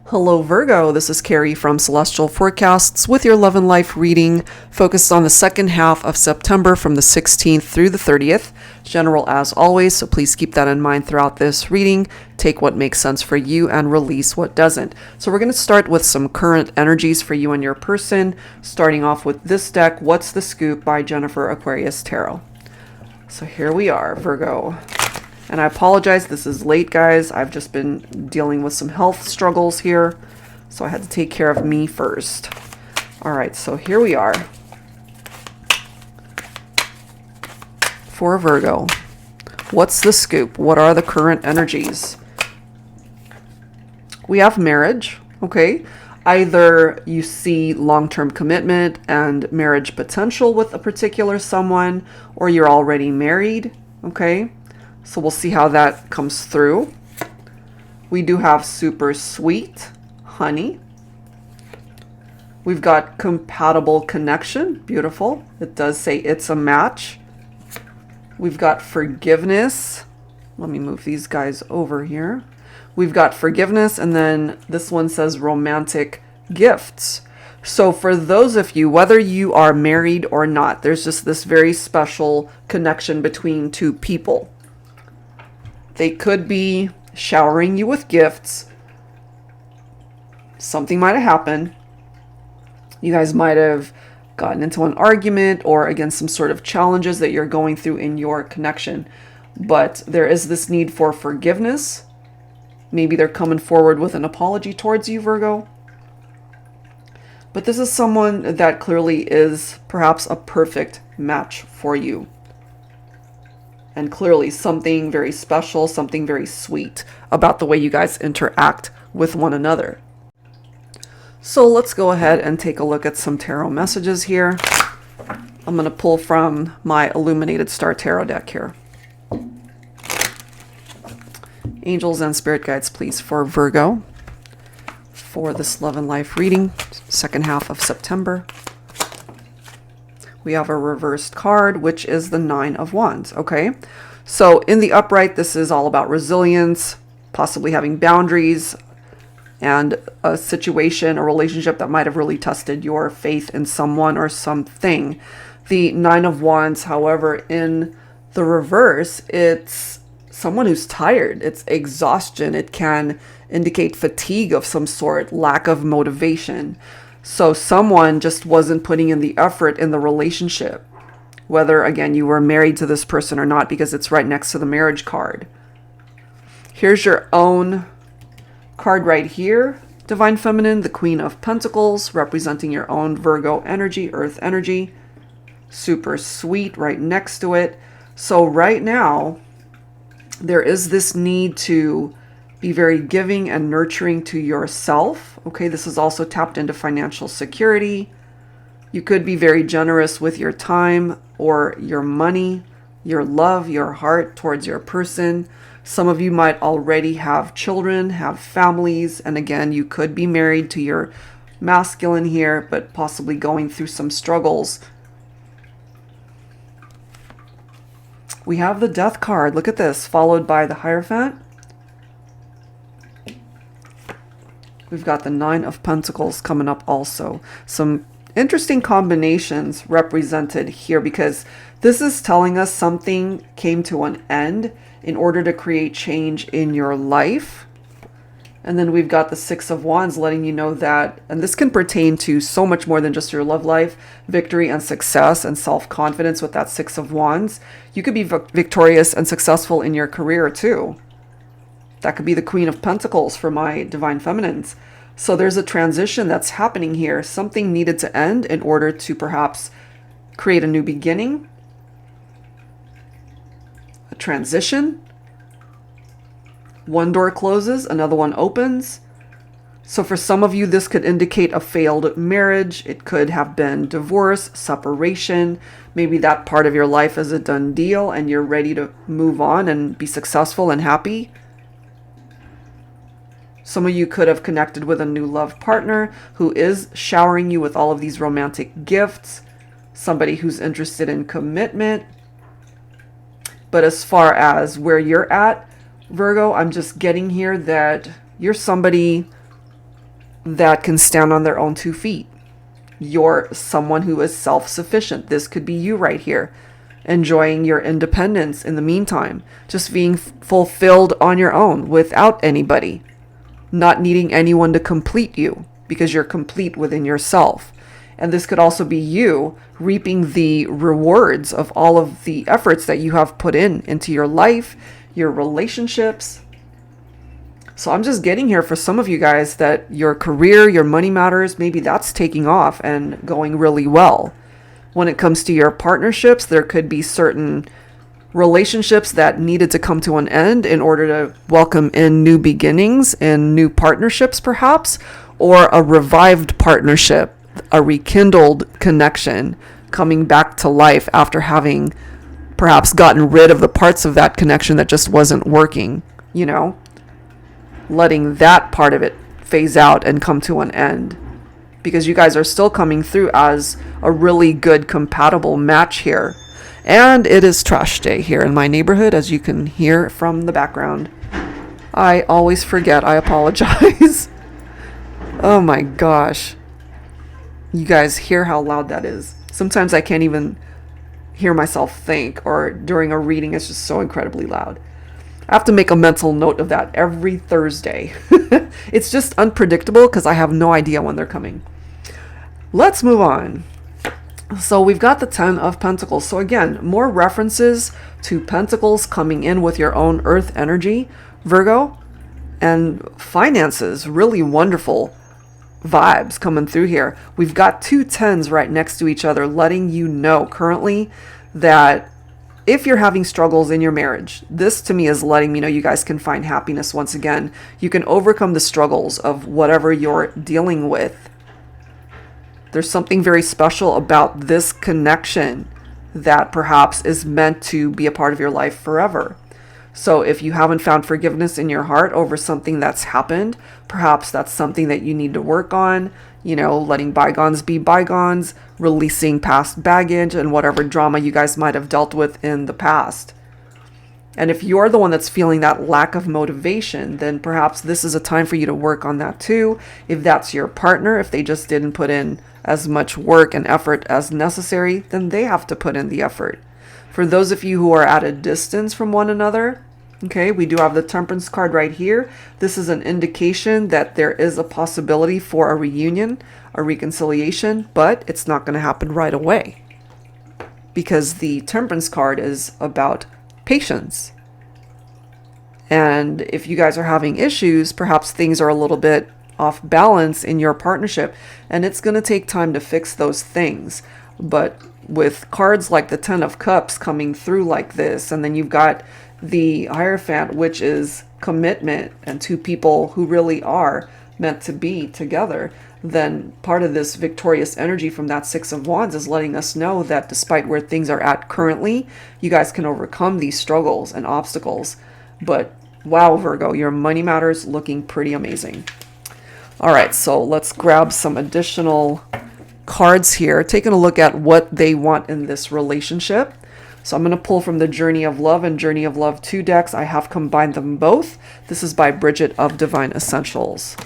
Hello Virgo, this is Carrie from Celestial Forecasts with your love and life reading focused on the second half of September from the 16th through the 30th. General as always, so please keep that in mind throughout this reading. Take what makes sense for you and release what doesn't. So we're going to start with some current energies for you and your person, starting off with this deck, What's the Scoop by Jennifer Aquarius Tarot. So here we are, Virgo. And I apologize, this is late, guys. I've just been dealing with some health struggles here, so I had to take care of me first. All right, so here we are. For Virgo, what's the scoop? What are the current energies? We have marriage, okay? Either you see long-term commitment and marriage potential with a particular someone, or you're already married, okay? So we'll see how that comes through. We do have super sweet, honey. We've got compatible connection, beautiful. It does say it's a match. We've got forgiveness. Let me move these guys over here. We've got forgiveness, and then this one says romantic gifts. So for those of you, whether you are married or not, there's just this very special connection between two people. They could be showering you with gifts. Something might have happened. You guys might have gotten into an argument or against some sort of challenges that you're going through in your connection. But there is this need for forgiveness. Maybe they're coming forward with an apology towards you, Virgo. But this is someone that clearly is perhaps a perfect match for you. And clearly something very special, something very sweet about the way you guys interact with one another. So let's go ahead and take a look at some tarot messages here. I'm going to pull from my Illuminated Star Tarot deck here. Angels and spirit guides, please, for Virgo. For this love and life reading, second half of September. We have a reversed card, which is the Nine of Wands, okay? So in the upright, this is all about resilience, possibly having boundaries, and a situation, a relationship that might have really tested your faith in someone or something. The Nine of Wands, however, in the reverse, it's someone who's tired. It's exhaustion. It can indicate fatigue of some sort, lack of motivation. So someone just wasn't putting in the effort in the relationship, whether, again, you were married to this person or not, because it's right next to the marriage card. Here's your own card right here, Divine Feminine, the Queen of Pentacles, representing your own Virgo energy, Earth energy. Super sweet right next to it. So right now, there is this need to be very giving and nurturing to yourself. Okay, this is also tapped into financial security. You could be very generous with your time or your money, your love, your heart towards your person. Some of you might already have children, have families, and again, you could be married to your masculine here, but possibly going through some struggles. We have the Death card. Look at this, followed by the Hierophant. We've got the Nine of Pentacles coming up also. Some interesting combinations represented here, because this is telling us something came to an end in order to create change in your life. And then we've got the Six of Wands letting you know that, and this can pertain to so much more than just your love life, victory and success and self-confidence with that Six of Wands. You could be victorious and successful in your career too. That could be the Queen of Pentacles for my Divine Feminines. So there's a transition that's happening here. Something needed to end in order to perhaps create a new beginning. A transition. One door closes, another one opens. So for some of you, this could indicate a failed marriage. It could have been divorce, separation. Maybe that part of your life is a done deal and you're ready to move on and be successful and happy. Some of you could have connected with a new love partner who is showering you with all of these romantic gifts. Somebody who's interested in commitment. But as far as where you're at, Virgo, I'm just getting here that you're somebody that can stand on their own 2 feet. You're someone who is self-sufficient. This could be you right here, enjoying your independence in the meantime, just being fulfilled on your own without anybody, not needing anyone to complete you because you're complete within yourself. And this could also be you reaping the rewards of all of the efforts that you have put into your life, your relationships. So I'm just getting here for some of you guys that your career, your money matters, maybe that's taking off and going really well. When it comes to your partnerships, there could be certain relationships that needed to come to an end in order to welcome in new beginnings and new partnerships perhaps, or a revived partnership, a rekindled connection coming back to life after having perhaps gotten rid of the parts of that connection that just wasn't working, you know? Letting that part of it phase out and come to an end, because you guys are still coming through as a really good compatible match here. And it is trash day here in my neighborhood, as you can hear from the background. I always forget. I apologize. Oh my gosh. You guys hear how loud that is? Sometimes I can't even hear myself think, or during a reading it's just so incredibly loud. I have to make a mental note of that every Thursday. It's just unpredictable because I have no idea when they're coming. Let's move on. So we've got the Ten of Pentacles. So again, more references to Pentacles coming in with your own earth energy, Virgo, and finances. Really wonderful vibes coming through here. We've got 2 tens right next to each other, letting you know currently that if you're having struggles in your marriage, this to me is letting me know you guys can find happiness once again. You can overcome the struggles of whatever you're dealing with. There's something very special about this connection that perhaps is meant to be a part of your life forever. So if you haven't found forgiveness in your heart over something that's happened, perhaps that's something that you need to work on, you know, letting bygones be bygones, releasing past baggage and whatever drama you guys might have dealt with in the past. And if you're the one that's feeling that lack of motivation, then perhaps this is a time for you to work on that too. If that's your partner, if they just didn't put in as much work and effort as necessary, then they have to put in the effort. For those of you who are at a distance from one another, okay, we do have the Temperance card right here. This is an indication that there is a possibility for a reunion, a reconciliation, but it's not going to happen right away. Because the Temperance card is about patience. And if you guys are having issues, perhaps things are a little bit off balance in your partnership, and it's going to take time to fix those things. But with cards like the Ten of Cups coming through like this, and then you've got the Hierophant, which is commitment and 2 people who really are meant to be together, then part of this victorious energy from that 6 of Wands is letting us know that despite where things are at currently, you guys can overcome these struggles and obstacles. But wow, Virgo, your money matters looking pretty amazing. All right, so let's grab some additional cards here, taking a look at what they want in this relationship. So I'm going to pull from the Journey of Love and Journey of Love 2 decks. I have combined them both. This is by Bridget of Divine Essentials.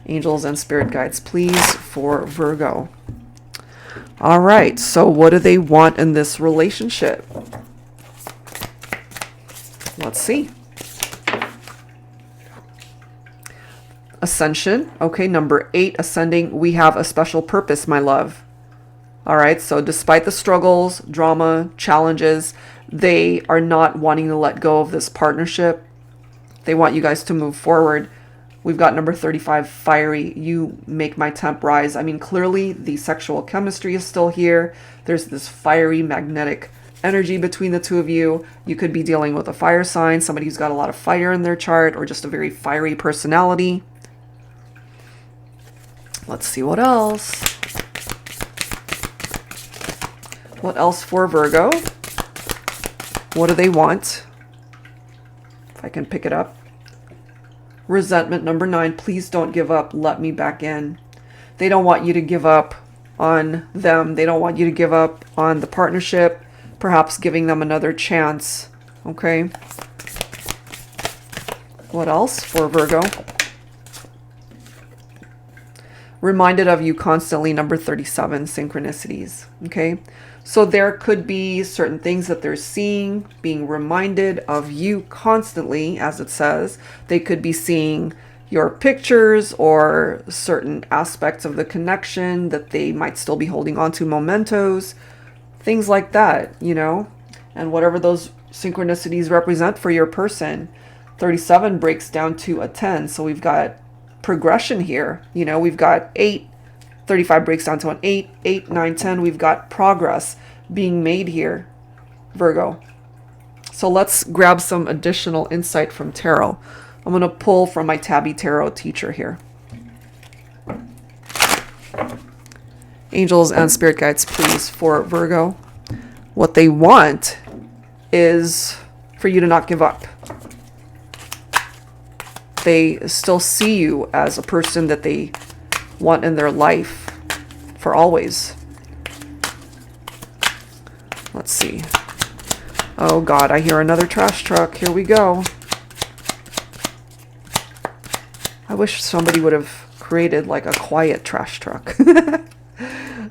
Angels and spirit guides, please, for Virgo. All right, so what do they want in this relationship? Let's see. Ascension. Okay, number 8, ascending. We have a special purpose, my love. All right, so despite the struggles, drama, challenges, they are not wanting to let go of this partnership. They want you guys to move forward. We've got number 35, fiery. You make my temp rise. I mean, clearly the sexual chemistry is still here. There's this fiery magnetic energy between the 2 of you. You could be dealing with a fire sign, somebody who's got a lot of fire in their chart, or just a very fiery personality. Let's see what else. What else for Virgo? What do they want? If I can pick it up. Resentment, number 9. Please don't give up. Let me back in. They don't want you to give up on them. They don't want you to give up on the partnership. Perhaps giving them another chance. Okay. What else for Virgo? reminded of you constantly, number 37, synchronicities. Okay. So there could be certain things that they're seeing, being reminded of you constantly, as it says. They could be seeing your pictures or certain aspects of the connection that they might still be holding on to, mementos, things like that, you know, and whatever those synchronicities represent for your person. 37 breaks down to a 10. So we've got progression here. You know, we've got 8. 35 breaks down to an 8, 8, 9, 10. We've got progress being made here, Virgo. So let's grab some additional insight from tarot. I'm going to pull from my Tabby Tarot teacher here. Angels and spirit guides, please, for Virgo. What they want is for you to not give up. They still see you as a person that they want in their life for always. Let's see. Oh God, I hear another trash truck. Here we go. I wish somebody would have created like a quiet trash truck.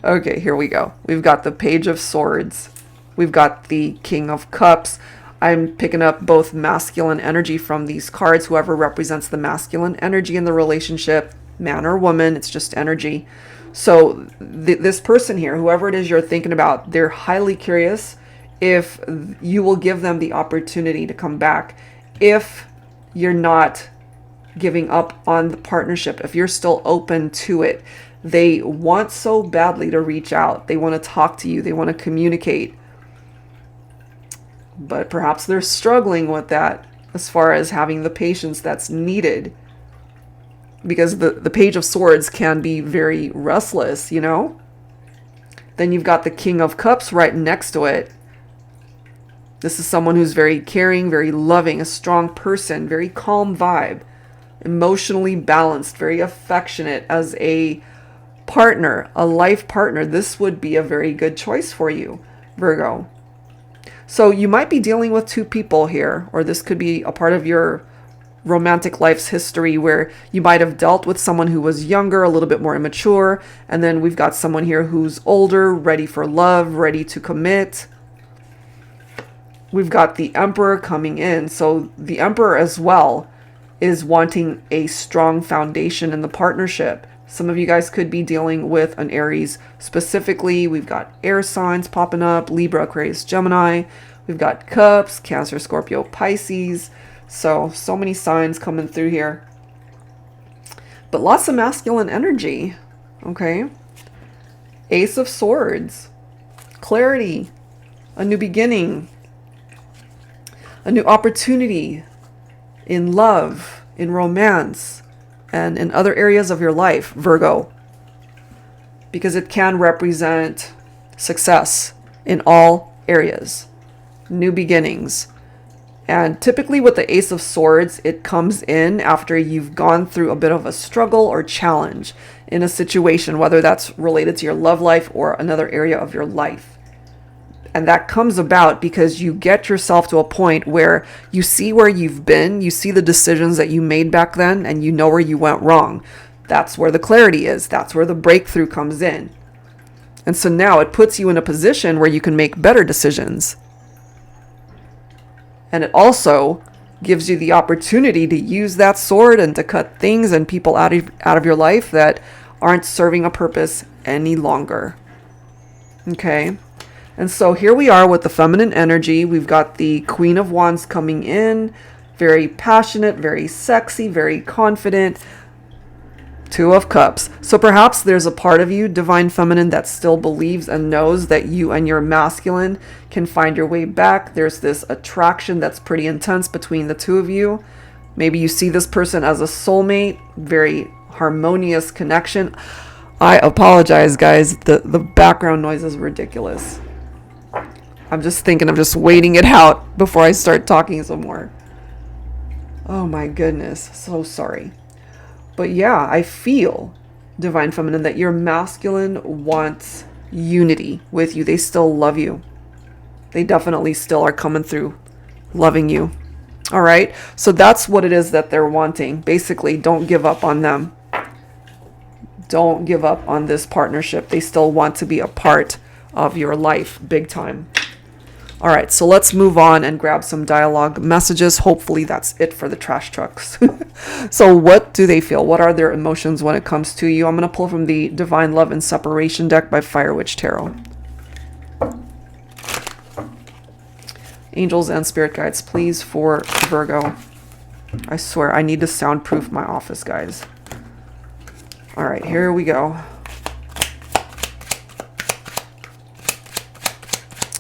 Okay, here we go. We've got the Page of Swords. We've got the King of Cups. I'm picking up both masculine energy from these cards. Whoever represents the masculine energy in the relationship, man or woman, it's just energy. So this person here, whoever it is you're thinking about, they're highly curious if you will give them the opportunity to come back. If you're not giving up on the partnership, if you're still open to it, they want so badly to reach out. They want to talk to you. They want to communicate. But perhaps they're struggling with that as far as having the patience that's needed. Because the Page of Swords can be very restless, you know? Then you've got the King of Cups right next to it. This is someone who's very caring, very loving, a strong person, very calm vibe, emotionally balanced, very affectionate. As a partner, a life partner, this would be a very good choice for you, Virgo. So you might be dealing with two people here, or this could be a part of your romantic life's history where you might have dealt with someone who was younger, a little bit more immature, and then we've got someone here who's older, ready for love, ready to commit. We've got the Emperor coming in. So the Emperor as well is wanting a strong foundation in the partnership. Some of you guys could be dealing with an Aries specifically. We've got air signs popping up, Libra, Aquarius, Gemini. We've got Cups, Cancer, Scorpio, Pisces. So many signs coming through here. But lots of masculine energy, okay? Ace of Swords, clarity, a new beginning, a new opportunity in love, in romance, and in other areas of your life, Virgo. Because it can represent success in all areas, new beginnings. And typically with the Ace of Swords, it comes in after you've gone through a bit of a struggle or challenge in a situation, whether that's related to your love life or another area of your life. And that comes about because you get yourself to a point where you see where you've been, you see the decisions that you made back then, and you know where you went wrong. That's where the clarity is. That's where the breakthrough comes in. And so now it puts you in a position where you can make better decisions. And it also gives you the opportunity to use that sword and to cut things and people out of your life that aren't serving a purpose any longer. Okay? And so here we are with the feminine energy. We've got the Queen of Wands coming in. Very passionate, very sexy, very confident. Two of Cups. So perhaps there's a part of you, Divine Feminine, that still believes and knows that you and your masculine can find your way back. There's this attraction that's pretty intense between the two of you. Maybe you see this person as a soulmate, very harmonious connection. I apologize, guys. The background noise is ridiculous. I'm just thinking, I'm just waiting it out before I start talking some more. Oh my goodness. So sorry. But yeah, I feel, Divine Feminine, that your masculine wants unity with you. They still love you. They definitely still are coming through loving you. All right. So that's what it is that they're wanting. Basically, don't give up on them. Don't give up on this partnership. They still want to be a part of your life, big time. All right, so let's move on and grab some dialogue messages. Hopefully that's it for the trash trucks. So what do they feel? What are their emotions when it comes to you? I'm going to pull from the Divine Love and Separation deck by Fire Witch Tarot. Angels and spirit guides, please, for Virgo. I swear, I need to soundproof my office, guys. All right, here we go.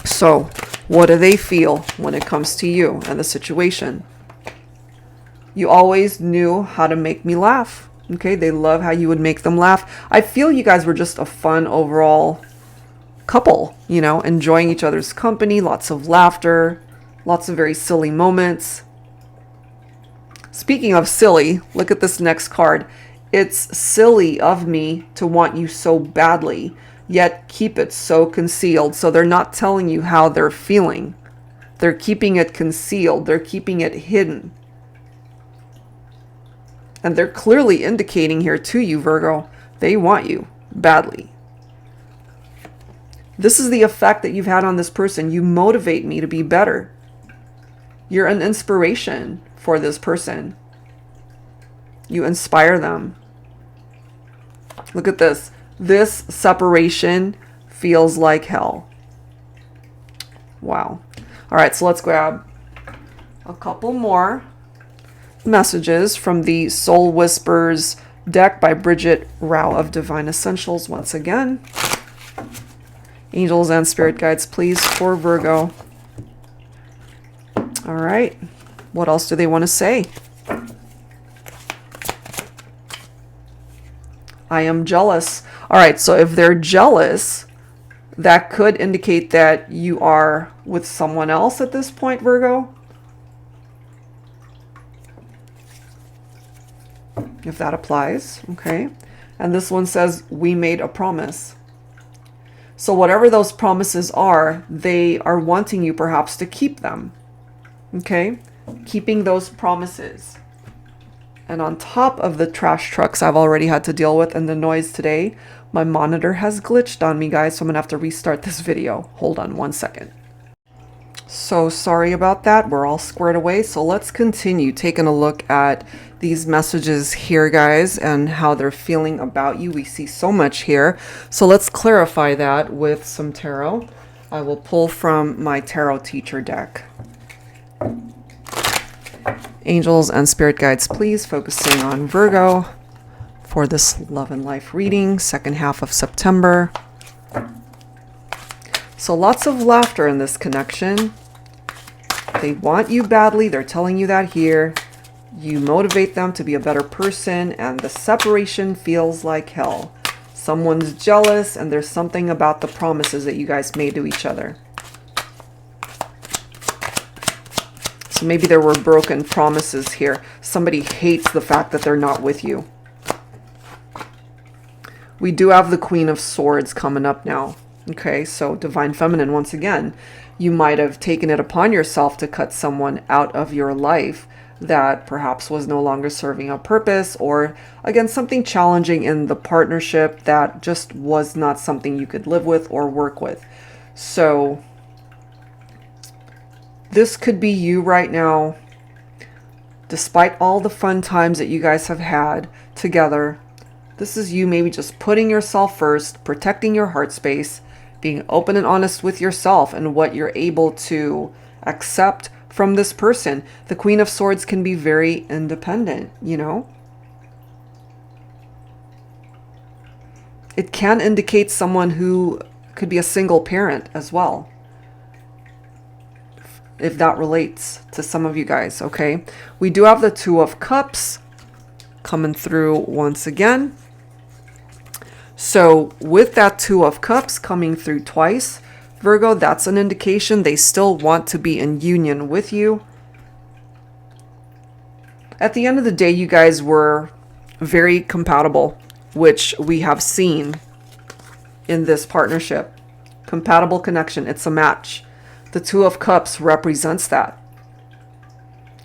So, what do they feel when it comes to you and the situation? You always knew how to make me laugh. Okay, they love how you would make them laugh. I feel you guys were just a fun overall couple, you know, enjoying each other's company, lots of laughter, lots of very silly moments. Speaking of silly, look at this next card. It's silly of me to want you so badly, yet keep it so concealed. So they're not telling you how they're feeling. They're keeping it concealed. They're keeping it hidden. And they're clearly indicating here to you, Virgo, they want you badly. This is the effect that you've had on this person. You motivate me to be better. You're an inspiration for this person. You inspire them. Look at this. This separation feels like hell. Wow. All right, so let's grab a couple more messages from the Soul Whispers deck by Bridget Rao of Divine Essentials once again. Angels and spirit guides, please, for Virgo. All right. What else do they want to say? I am jealous. All right, so if they're jealous, that could indicate that you are with someone else at this point, Virgo. If that applies, okay. And this one says, we made a promise. So whatever those promises are, they are wanting you perhaps to keep them, okay. Keeping those promises. And on top of the trash trucks I've already had to deal with and the noise today, my monitor has glitched on me, guys, so I'm gonna have to restart this video. Hold on one second. So sorry about that. We're all squared away. So let's continue taking a look at these messages here, guys, and how they're feeling about you. We see so much here. So let's clarify that with some tarot. I will pull from my tarot teacher deck. Angels and spirit guides, please, focusing on Virgo for this love and life reading, second half of September. So lots of laughter in this connection. They want you badly. They're telling you that here. You motivate them to be a better person, and the separation feels like hell. Someone's jealous, and there's something about the promises that you guys made to each other. So maybe there were broken promises here. Somebody hates the fact that they're not with you. We do have the Queen of Swords coming up now. Okay, so Divine Feminine, once again, you might have taken it upon yourself to cut someone out of your life that perhaps was no longer serving a purpose, or again, something challenging in the partnership that just was not something you could live with or work with. So this could be you right now, despite all the fun times that you guys have had together. This is you maybe just putting yourself first, protecting your heart space, being open and honest with yourself and what you're able to accept from this person. The Queen of Swords can be very independent, you know. It can indicate someone who could be a single parent as well, if that relates to some of you guys, okay? We do have the Two of Cups coming through once again. So with that Two of Cups coming through twice, Virgo, that's an indication they still want to be in union with you. At the end of the day, you guys were very compatible, which we have seen in this partnership. Compatible connection, it's a match. The Two of Cups represents that.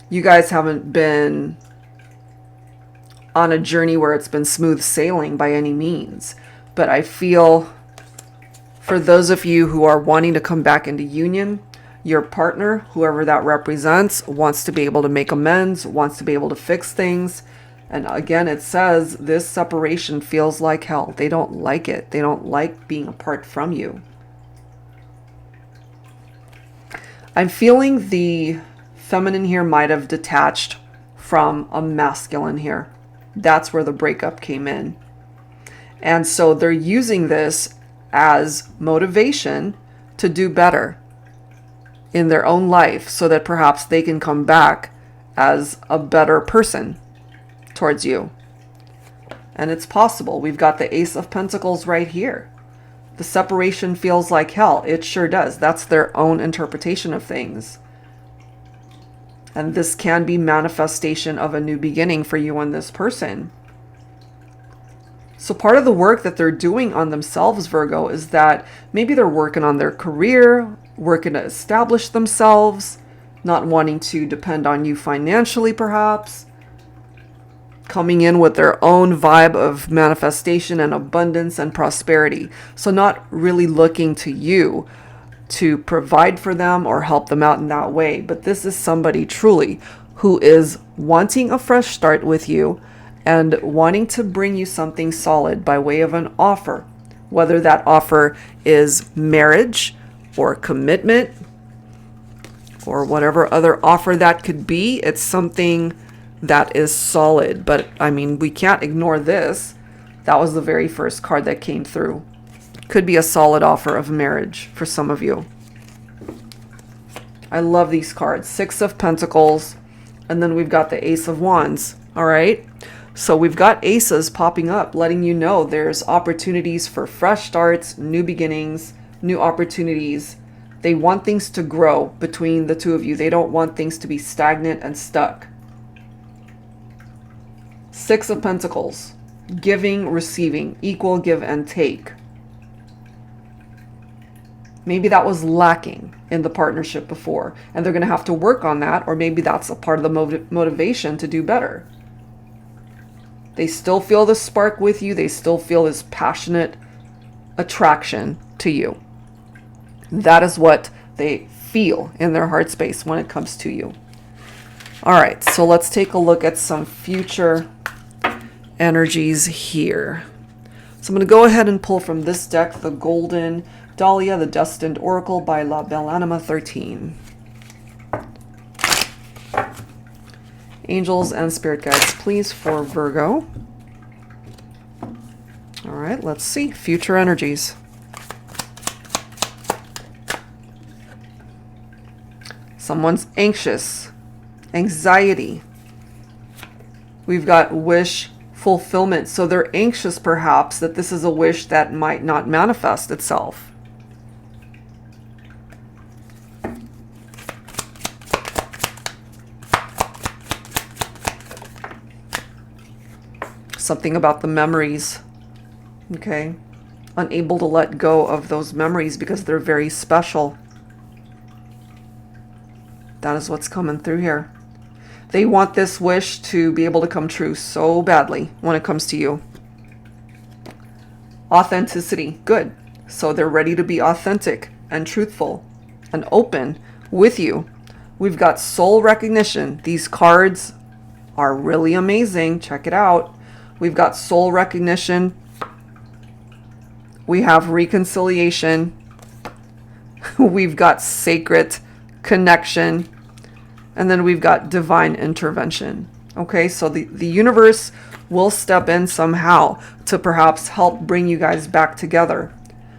You guys haven't been on a journey where it's been smooth sailing by any means. But I feel for those of you who are wanting to come back into union, your partner, whoever that represents, wants to be able to make amends, wants to be able to fix things. And again, it says this separation feels like hell. They don't like it. They don't like being apart from you. I'm feeling the feminine here might have detached from a masculine here. That's where the breakup came in. And so they're using this as motivation to do better in their own life so that perhaps they can come back as a better person towards you. And it's possible. We've got the Ace of Pentacles right here. The separation feels like hell. It sure does. That's their own interpretation of things. And this can be manifestation of a new beginning for you and this person. So part of the work that they're doing on themselves, Virgo, is that maybe they're working on their career, working to establish themselves, not wanting to depend on you financially, perhaps. Coming in with their own vibe of manifestation and abundance and prosperity. So not really looking to you to provide for them or help them out in that way. But this is somebody truly who is wanting a fresh start with you and wanting to bring you something solid by way of an offer. Whether that offer is marriage or commitment or whatever other offer that could be, it's something that is solid. But I mean, we can't ignore this. That was the very first card that came through. Could be a solid offer of marriage for some of you. I love these cards. Six of Pentacles, and then we've got the Ace of Wands. All right. So we've got aces popping up, letting you know there's opportunities for fresh starts, new beginnings, new opportunities. They want things to grow between the two of you. They don't want things to be stagnant and stuck. Six of Pentacles, giving, receiving, equal give and take. Maybe that was lacking in the partnership before, and they're going to have to work on that, or maybe that's a part of the motivation to do better. They still feel the spark with you. They still feel this passionate attraction to you. That is what they feel in their heart space when it comes to you. All right, so let's take a look at some future energies here. So I'm going to go ahead and pull from this deck the Golden Dahlia, the Destined Oracle by La Belle Anima 13. Angels and spirit guides, please, for Virgo. All right, let's see. Future energies. Someone's anxious. Anxiety. We've got wish fulfillment. So they're anxious, perhaps, that this is a wish that might not manifest itself. Something about the memories, okay? Unable to let go of those memories because they're very special. That is what's coming through here. They want this wish to be able to come true so badly when it comes to you. Authenticity, good. So they're ready to be authentic and truthful and open with you. We've got soul recognition. These cards are really amazing. Check it out. We've got soul recognition. We have reconciliation. We've got sacred connection. And then we've got divine intervention. Okay, so the universe will step in somehow to perhaps help bring you guys back together.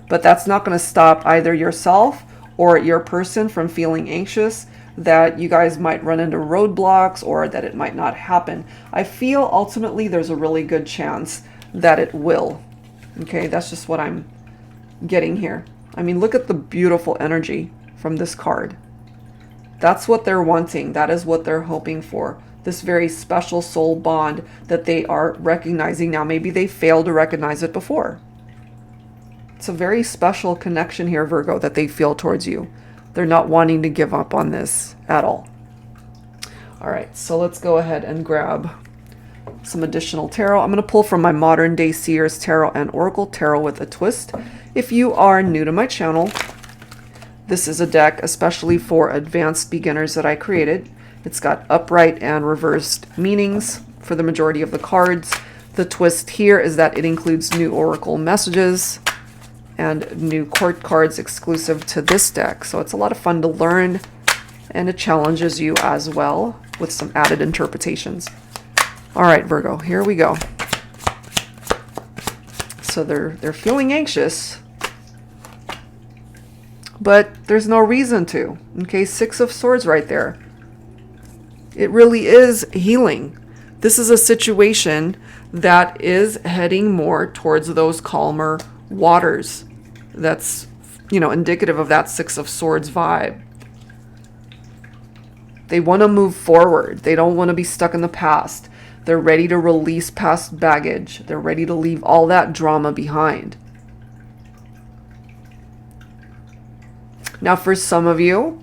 But that's not going to stop either yourself or your person from feeling anxious that you guys might run into roadblocks or that it might not happen. I feel ultimately there's a really good chance that it will. Okay, that's just what I'm getting here. I mean, look at the beautiful energy from this card. That's what they're wanting. That is what they're hoping for. This very special soul bond that they are recognizing now. Maybe they failed to recognize it before. It's a very special connection here, Virgo, that they feel towards you. They're not wanting to give up on this at all. All right, so let's go ahead and grab some additional tarot. I'm going to pull from my Modern Day Seers Tarot and Oracle Tarot with a twist. If you are new to my channel, this is a deck especially for advanced beginners that I created. It's got upright and reversed meanings for the majority of the cards. The twist here is that it includes new oracle messages and new court cards exclusive to this deck. So it's a lot of fun to learn, and it challenges you as well with some added interpretations. All right, Virgo, here we go. So they're feeling anxious, but there's no reason to. Okay, Six of Swords right there. It really is healing. This is a situation that is heading more towards those calmer waters. That's, indicative of that Six of Swords vibe. They want to move forward. They don't want to be stuck in the past. They're ready to release past baggage. They're ready to leave all that drama behind. Now, for some of you,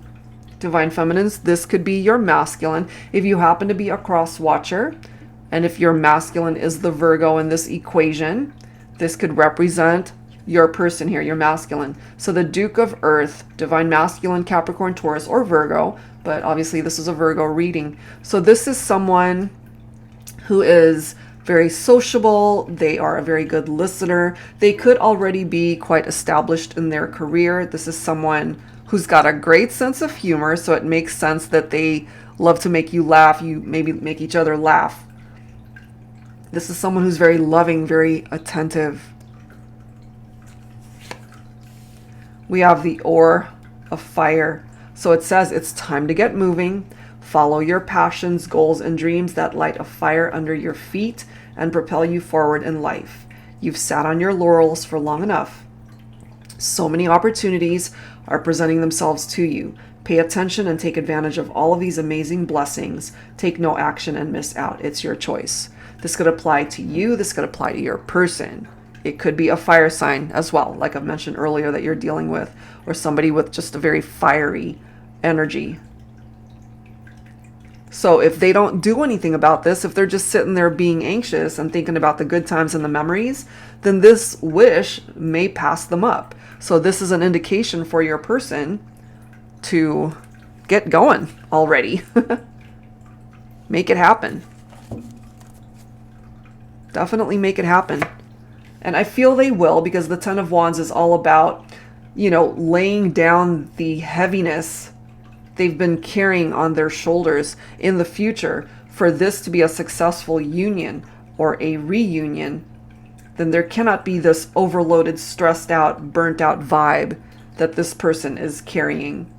Divine Feminines, this could be your masculine. If you happen to be a cross watcher, and if your masculine is the Virgo in this equation, this could represent your person here, your masculine. So the Duke of Earth, Divine Masculine, Capricorn, Taurus, or Virgo, but obviously this is a Virgo reading. So this is someone who is very sociable. They are a very good listener. They could already be quite established in their career. This is someone who's got a great sense of humor, so it makes sense that they love to make you laugh. You maybe make each other laugh. This is someone who's very loving, very attentive. We have the Oar of Fire. So it says it's time to get moving. Follow your passions, goals, and dreams that light a fire under your feet and propel you forward in life. You've sat on your laurels for long enough. So many opportunities are presenting themselves to you. Pay attention and take advantage of all of these amazing blessings. Take no action and miss out. It's your choice. This could apply to you. This could apply to your person. It could be a fire sign as well, like I've mentioned earlier, that you're dealing with, or somebody with just a very fiery energy. So if they don't do anything about this, if they're just sitting there being anxious and thinking about the good times and the memories, then this wish may pass them up. So this is an indication for your person to get going already. Make it happen. Definitely make it happen. And I feel they will, because the Ten of Wands is all about, laying down the heaviness they've been carrying on their shoulders in the future. For this to be a successful union or a reunion, then there cannot be this overloaded, stressed out, burnt out vibe that this person is carrying.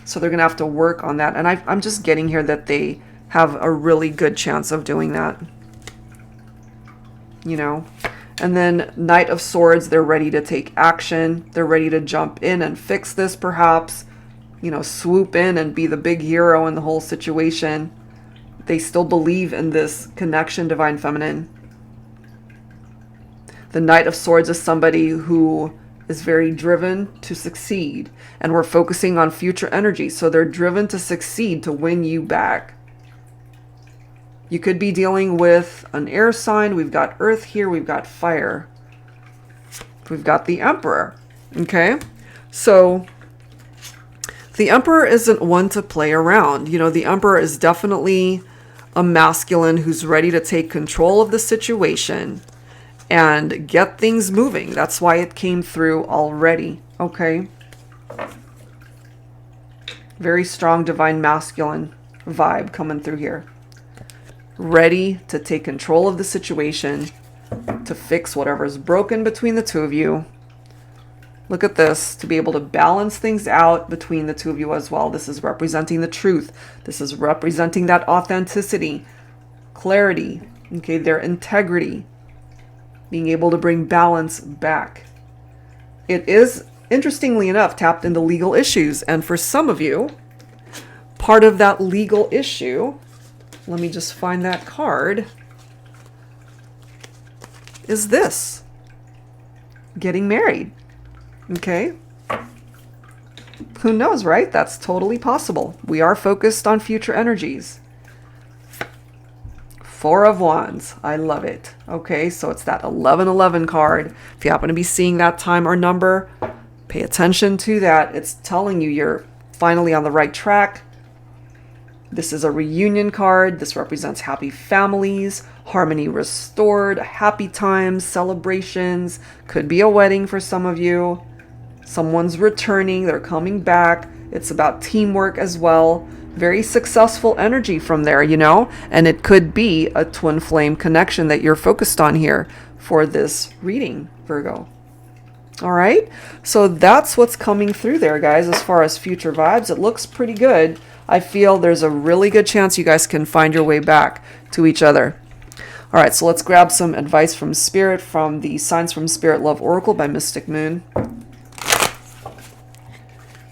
So they're going to have to work on that. And I'm just getting here that they have a really good chance of doing that. And then Knight of Swords, they're ready to take action. They're ready to jump in and fix this, perhaps. Swoop in and be the big hero in the whole situation. They still believe in this connection, Divine Feminine. The Knight of Swords is somebody who is very driven to succeed. And we're focusing on future energy. So they're driven to succeed, to win you back. You could be dealing with an air sign. We've got earth here. We've got fire. We've got the Emperor. Okay? So the Emperor isn't one to play around. The Emperor is definitely a masculine who's ready to take control of the situation and get things moving. That's why it came through already. Okay? Very strong divine masculine vibe coming through here. Ready to take control of the situation, to fix whatever's broken between the two of you. Look at this, to be able to balance things out between the two of you as well. This is representing the truth. This is representing that authenticity, clarity, okay, their integrity, being able to bring balance back. It is, interestingly enough, tapped into legal issues. And for some of you, part of that legal issue, let me just find that card, is this. Getting married. Okay? Who knows, right? That's totally possible. We are focused on future energies. Four of Wands. I love it. Okay, so it's that 1111 card. If you happen to be seeing that time or number, pay attention to that. It's telling you you're finally on the right track. This is a reunion card. This represents happy families, harmony restored, happy times, celebrations. Could be a wedding for some of you. Someone's returning. They're coming back. It's about teamwork as well. Very successful energy from there, you know, and it could be a twin flame connection that you're focused on here for this reading, Virgo. All right, so that's what's coming through there, guys. As far as future vibes, it looks pretty good. I feel there's a really good chance you guys can find your way back to each other. All right, so let's grab some advice from Spirit from the Signs from Spirit Love Oracle by Mystic Moon.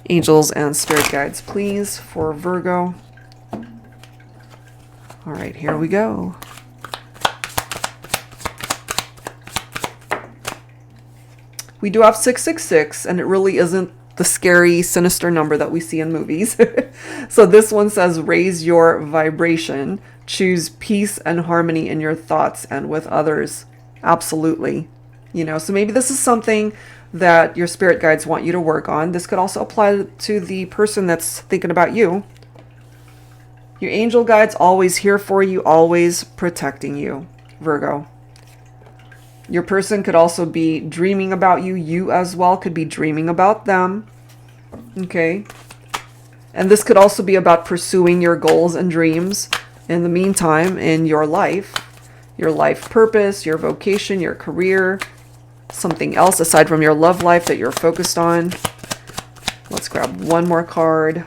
Angels and spirit guides, please, for Virgo. All right, here we go. We do have 666, and it really isn't the scary, sinister number that we see in movies. So this one says, raise your vibration. Choose peace and harmony in your thoughts and with others. Absolutely. You know, so maybe this is something that your spirit guides want you to work on. This could also apply to the person that's thinking about you. Your angel guides always here for you, always protecting you, Virgo. Your person could also be dreaming about you. You as well could be dreaming about them. Okay. And this could also be about pursuing your goals and dreams in the meantime in your life purpose, your vocation, your career, something else aside from your love life that you're focused on. Let's grab one more card.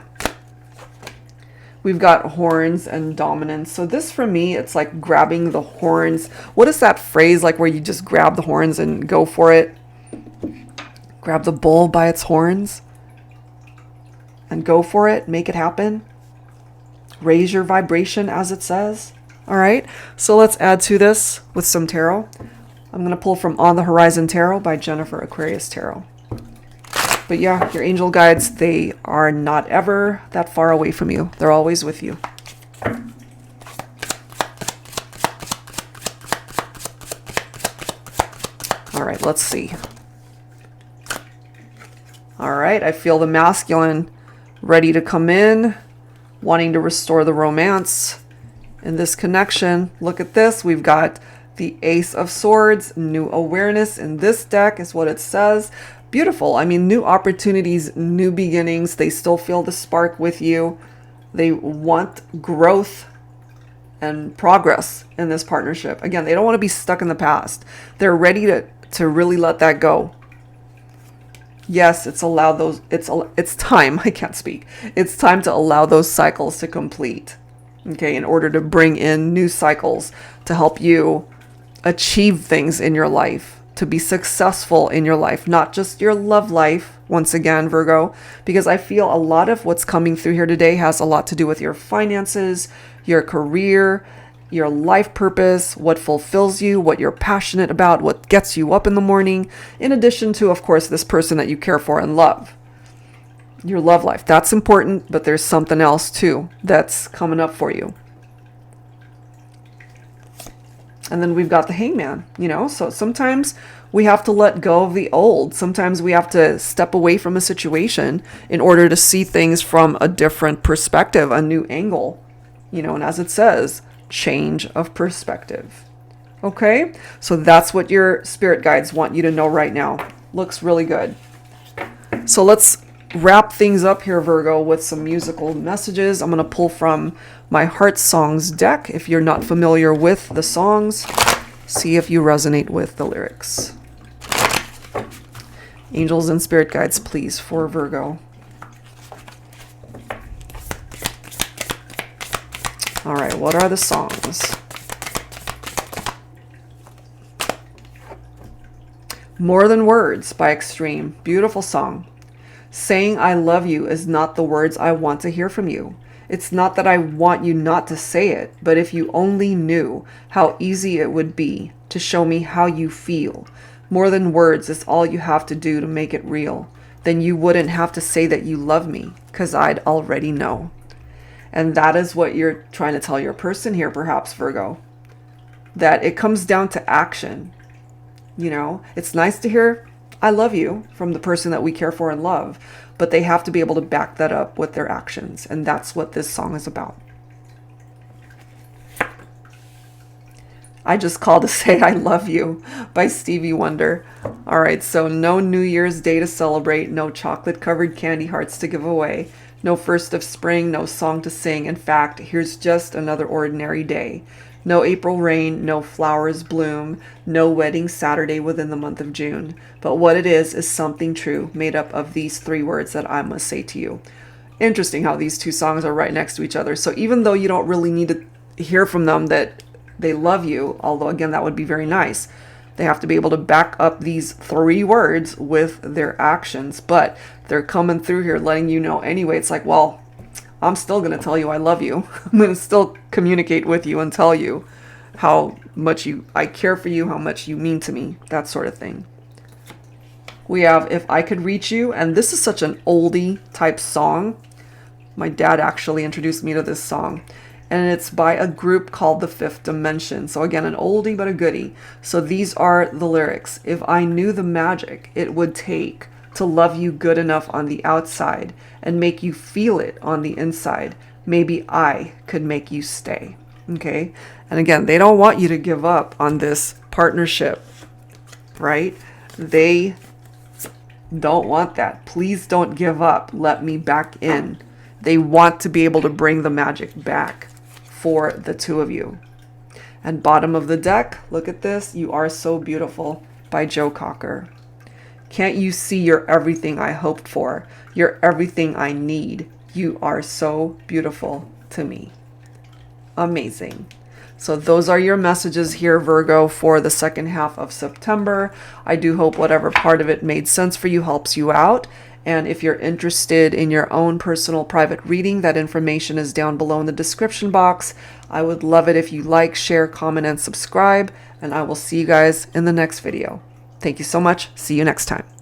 We've got horns and dominance. So this for me, it's like grabbing the horns. What is that phrase like where you just grab the horns and go for it? Grab the bull by its horns and go for it. Make it happen. Raise your vibration, as it says. All right. So let's add to this with some tarot. I'm going to pull from On the Horizon Tarot by Jennifer Aquarius Tarot. But yeah, your angel guides, they are not ever that far away from you. They're always with you. All right, let's see. All right, I feel the masculine ready to come in, wanting to restore the romance in this connection. Look at this. We've got the Ace of Swords, new awareness in this deck is what it says. Beautiful. I mean, new opportunities, new beginnings. They still feel the spark with you. They want growth and progress in this partnership. Again, they don't want to be stuck in the past. They're ready to really let that go. Yes, it's time. I can't speak. It's time to allow those cycles to complete. Okay, in order to bring in new cycles to help you achieve things in your life, to be successful in your life, not just your love life, once again, Virgo, because I feel a lot of what's coming through here today has a lot to do with your finances, your career, your life purpose, what fulfills you, what you're passionate about, what gets you up in the morning, in addition to, of course, this person that you care for and love. Your love life, that's important, but there's something else too that's coming up for you. And then we've got the Hangman, you know, so sometimes we have to let go of the old. Sometimes we have to step away from a situation in order to see things from a different perspective, a new angle, you know, and as it says, change of perspective. Okay, so that's what your spirit guides want you to know right now. Looks really good. So let's wrap things up here, Virgo, with some musical messages. I'm going to pull from my Heart Songs deck. If you're not familiar with the songs, see if you resonate with the lyrics. Angels and spirit guides, please, for Virgo. All right, what are the songs? More Than Words by Extreme. Beautiful song. Saying I love you is not the words I want to hear from you. It's not that I want you not to say it, but if you only knew how easy it would be to show me how you feel. More than words is all you have to do to make it real. Then you wouldn't have to say that you love me, because I'd already know. And that is what you're trying to tell your person here, perhaps, Virgo. that it comes down to action. You know, it's nice to hear "I love you" from the person that we care for and love, but they have to be able to back that up with their actions. And that's what this song is about. I Just Called to Say I Love You by Stevie Wonder. All right, so no New Year's Day to celebrate, no chocolate-covered candy hearts to give away, no first of spring, no song to sing. In fact, here's just another ordinary day. No April rain, no flowers bloom, no wedding Saturday within the month of June. But what it is something true, made up of these 3 words that I must say to you. Interesting how these 2 songs are right next to each other. So even though you don't really need to hear from them that they love you, although again, that would be very nice, they have to be able to back up these 3 words with their actions. But they're coming through here letting you know anyway. It's like, well, I'm still going to tell you I love you. I'm going to still communicate with you and tell you how much I care for you, how much you mean to me, that sort of thing. We have If I Could Reach You, and this is such an oldie type song. My dad actually introduced me to this song, and it's by a group called The Fifth Dimension. So again, an oldie but a goodie. So these are the lyrics. If I knew the magic it would take to love you good enough on the outside and make you feel it on the inside, maybe I could make you stay. Okay? And again, they don't want you to give up on this partnership, right? They don't want that. Please don't give up. Let me back in. They want to be able to bring the magic back for the 2 of you. And bottom of the deck, look at this. You Are So Beautiful by Joe Cocker. Can't you see you're everything I hoped for? You're everything I need. You are so beautiful to me. Amazing. So those are your messages here, Virgo, for the second half of September. I do hope whatever part of it made sense for you helps you out. And if you're interested in your own personal private reading, that information is down below in the description box. I would love it if you like, share, comment, and subscribe. And I will see you guys in the next video. Thank you so much. See you next time.